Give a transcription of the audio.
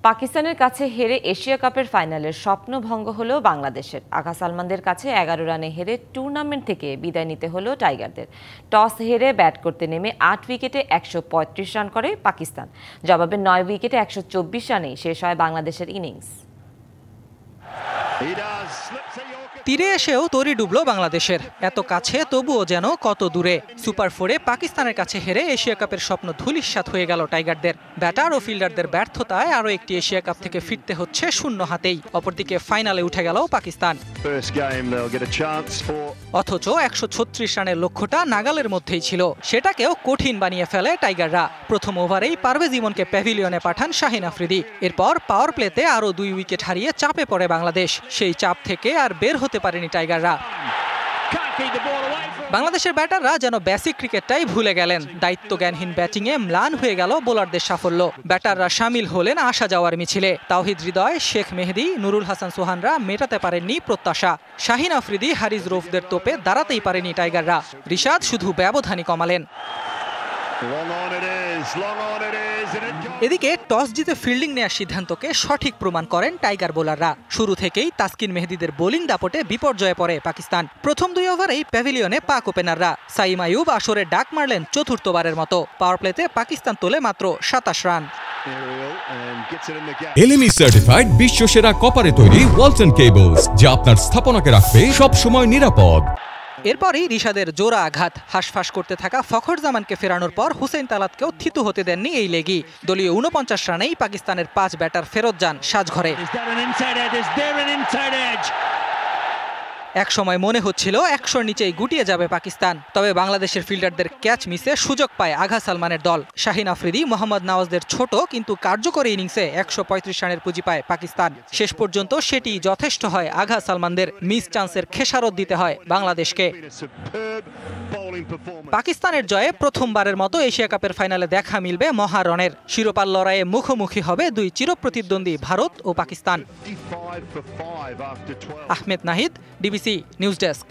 পাকিস্তানের কাছে হেরে এশিয়া কাপের ফাইনালের স্বপ্ন ভঙ্গ হলো বাংলাদেশের। আগা সালমানদের কাছে 11 রানে হেরে টুর্নামেন্ট থেকে বিদায় নিতে হলো টাইগারদের। টস হেরে ব্যাট করতে নেমে 8 উইকেটে 135 রান করে পাকিস্তান। জবাবে 9 উইকেটে 124 রানেই শেষ হয় বাংলাদেশের ইনিংস। তীরে এসেও তরি ডুবলো বাংলাদেশের। এত কাছে তবুও যেন কত দূরে। সুপার ফোরে পাকিস্তানের কাছে হেরে এশিয়া কাপের স্বপ্ন ধূলিসাৎ হয়ে গেল টাইগারদের। ব্যাটার ও ফিল্ডারদের ব্যর্থতায় আরও একটি এশিয়া কাপ থেকে ফিরতে হচ্ছে শূন্য হাতেই। অপরদিকে ফাইনালে উঠে গেল পাকিস্তান। অথচ 136 রানের লক্ষ্যটা নাগালের মধ্যেই ছিল। সেটাকেও কঠিন বানিয়ে ফেলে টাইগাররা। প্রথম ওভারেই পারভেজ ইমনকে প্যাভিলিয়নে পাঠান শাহিন আফ্রিদি। এরপর পাওয়ার প্লেতে আরও 2 উইকেট হারিয়ে চাপে পড়ে বাংলাদেশ। সেই চাপ থেকে আর বের হতে পারেনি টাইগাররা। বাংলাদেশের ব্যাটাররা যেন বেসিক ক্রিকেটটাই ভুলে গেলেন। দায়িত্বজ্ঞানহীন ব্যাটিংয়ে ম্লান হয়ে গেল বোলারদের সাফল্য। ব্যাটাররা সামিল হলেন আসা যাওয়ার মিছিলে। তাওহিদ হৃদয়, শেখ মেহেদী, নুরুল হাসান সোহানরা মেটাতে পারেননি প্রত্যাশা। শাহিন আফ্রিদি, হারিস রৌফদের তোপে দাঁড়াতেই পারেনি টাইগাররা। রিশাদ শুধু ব্যবধানই কমালেন। এদিকে টস জিতে ফিল্ডিং নেওয়ার সিদ্ধান্তকে সঠিক প্রমাণ করেন টাইগার বোলাররা। শুরু থেকেই তাসকিন মেহেদীদের বোলিং দাপটে বিপর্যয়ে পড়ে পাকিস্তান। প্রথম 2 ওভারেই প্যাভিলিয়নে পাক ওপেনাররা। সাইম আইয়ুব আসরে ডাক মারলেন চতুর্থবারের মতো। পাওয়ার প্লেতে পাকিস্তান তোলে মাত্র 27 রান। এলএমই সার্টিফাইড বিশ্বসেরা কপারে তৈরি ওয়ালটন কেবলস, যা আপনার স্থাপনাকে রাখবে সব সময় নিরাপদ। এরপরই রিশাদের জোড়া আঘাত। হাঁসফাঁস করতে থাকা ফখর জামানকে ফেরানোর পর হুসেইন তালাতকেও থিতু হতে দেননি এই লেগি। দলীয় 49 রানেই পাকিস্তানের 5 ব্যাটার ফেরত যান সাজঘরে। এক সময় মনে হচ্ছিল 100-র নিচেই গুটিয়ে যাবে পাকিস্তান। তবে বাংলাদেশের ফিল্ডারদের ক্যাচ মিসে সুযোগ পায় আগা সালমানের দল। শাহিন আফ্রিদি, মোহাম্মদ নওয়াজদের ছোট কিন্তু কার্যকরী ইনিংসে 135 রানের পুঁজি পায় পাকিস্তান। শেষ পর্যন্ত সেটি যথেষ্ট হয় আগা সালমানদের। মিস চান্সের খেসারত দিতে হয় বাংলাদেশকে। পাকিস্তানের জয়ে প্রথমবারের মতো এশিয়া কাপের ফাইনালে দেখা মিলবে মহারণের। শিরোপার লড়াইয়ে মুখোমুখি হবে 2 চিরপ্রতিদ্বন্দ্বী ভারত ও Pakistan. Ahmed Nahid, DBC news desk.